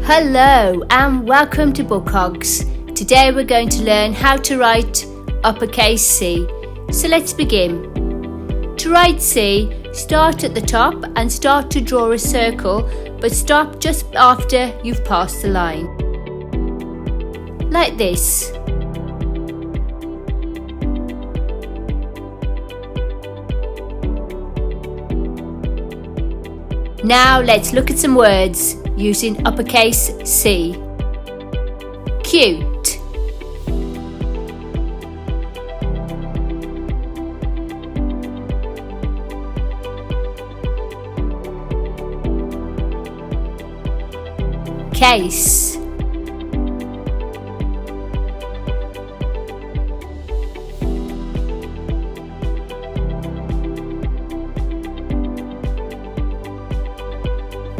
Hello and welcome to Book Hogs. Today we're going to learn how to write uppercase C. So let's begin. To write C, start at the top and start to draw a circle, but stop just after you've passed the line. Like this. Now let's look at some words using uppercase C. Cute, case,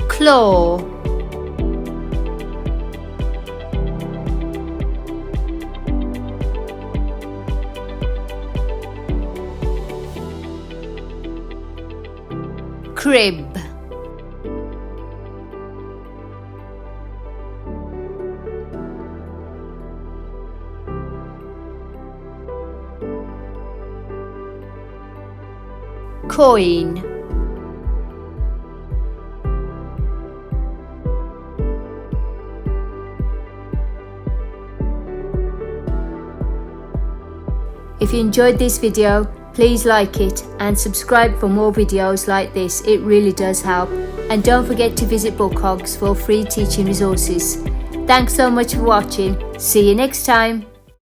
claw, crib, coin, If you enjoyed this video, please like it and subscribe for more videos like this. It really does help. And don't forget to visit Book Hogs for free teaching resources. Thanks so much for watching. See you next time.